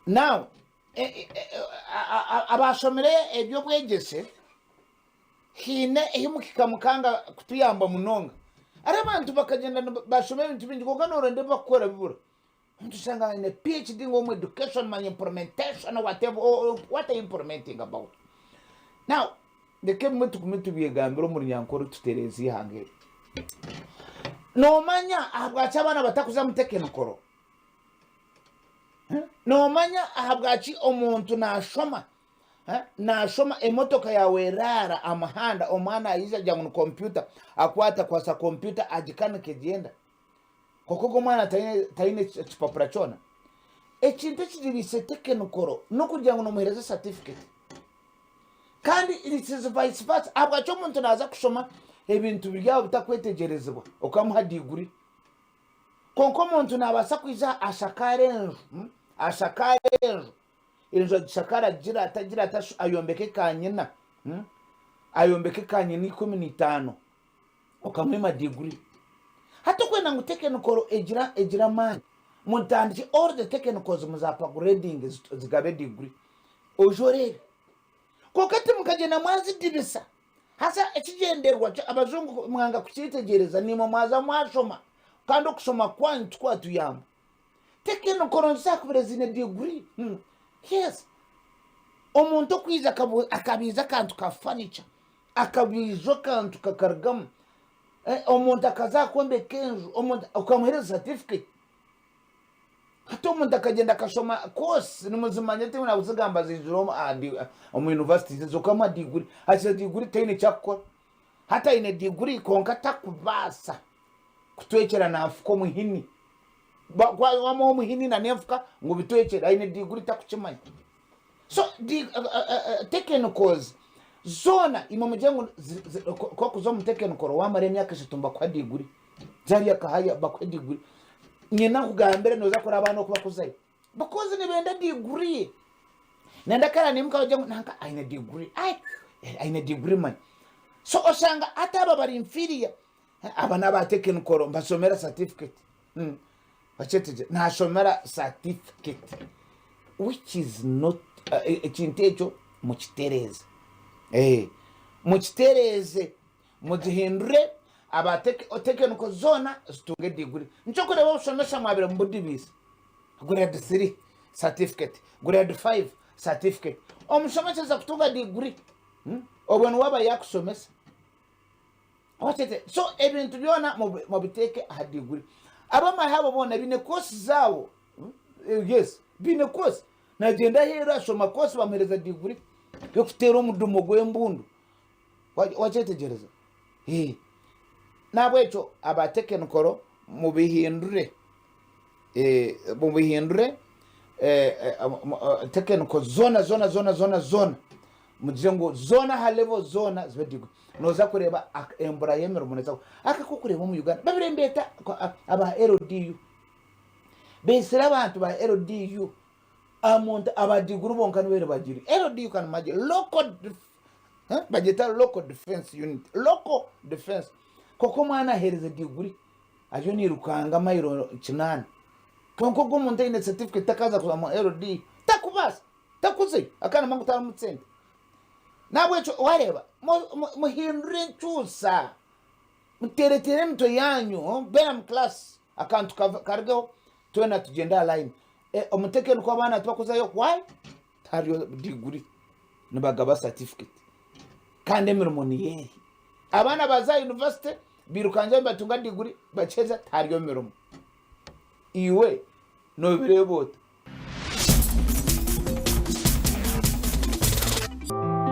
now abashomere ebyo bwegese hine ehimukika mukanga kutuyamba munonga ari abantu bakagenda bashomera ibintu bingi kuko norende bakora bibura umuntu usanga ine PhD ngo mu education man implementation whatever what are you implementing about now ndeke mutu biyegambira muri nyankoro tuterezi hange no manya ahabwacha abana batakuza mutekenikoro no manya ahabwachi omuntu nashoma emotoka yawe rara amahanda omwana ayiza jangu computer akwata kwa sa computer ajikana kegenda koko mwana taine chipapura chona ekintu kidibise tekenikoro no kujangu no muhereza certificate kandi it is vice versa ahabwachi omuntu naza kushoma ebintu byawo bitakwetegerezebwa okamuha Diiguri konko omuntu nabasa kwiza ashakare enjo shakara gira atagira ayombeke kanyina ayombeke kanyina 15 okamwima Diiguri hata kwena ngo tekenikoro egira man mutandiki all the tekenikos muzapa grading zigabe Diiguri ojorere kokati mukagena mwazi dibisa hasa ekigenderwa abazungu mwanga kucyitegereza nimo mwaza mwashoma kandi okusoma kwanyu twatuyamba tekenikoro nsakubirezine Diiguri yes omuntu kwiza akabiza kantu ka furniture akabizo kantu kakargam omuntu akaza kwembe kenju omuntu ukamuhereza certificate hata omuntu akagenda akashoma course nimuzimanye te na buzigamba zijuro mu university zokama Diiguri ati Diiguri taine cyakora hata ine Diiguri konka takubasa kutwekera nafuko muhini wamo muhini na nefuka ngo bitwekera ine Diiguri takuchimanya so tekenikos zona imomujyango ko kuzo mutekenikoro wamare myaka shitumba kwa Diiguri zari yakahaya bakwa Diiguri nyina kugambere noza kora abantu kubakuzaye bakoze nibenda Diiguri nenda kala nimka wajangu nanka aina Diiguri aina Diiguri man so osanga ataba bari inferior abana ba tekenikoro mbasomera certificate bachetije na shomera certificate which is not chintecho mukitereze mukitereze muzihindure abatekeniko zona zitunge Diiguri nco kureba ushomesha mwabire mbudibisa grade 3 certificate grade 5 certificate omushomesha za kutunga Diiguri obone waba yakusomesa watete so ebintu byona mubiteke ha Diiguri abama habo bona bine course zawo yes bine course na genda hera shoma course bamereza Diiguri yo kutera omudumo gwembundu wachetegereza nabwecho abatekenikoro mubihindure tekeniko zona mujengo zona ha level zona zbedigo noza kureba embura yemero muneza akakukureba mu Uganda babirembeta aba LDU besira abantu ba LDU amonta aba Diiguri bonkano bere bagiri LDU kan maje local budgetar local defense unit local defense koko mwana hereza Diiguri ajo ni rukanga mayiro 9 konko gomuntu ine certificate takaza kwa LD takubasa takuze akana mangu tara mutsende nabwecho wareba muhindure nchusa muteretere mto yanyu bena class account kargo twena tugenda line omutekeniko abana twakuza yo why taryo Diiguri nibagaba certificate kandi emirimo niyeri abana baza university birukanje batunga Diiguri bacheza taryo mirimo iwe no birebota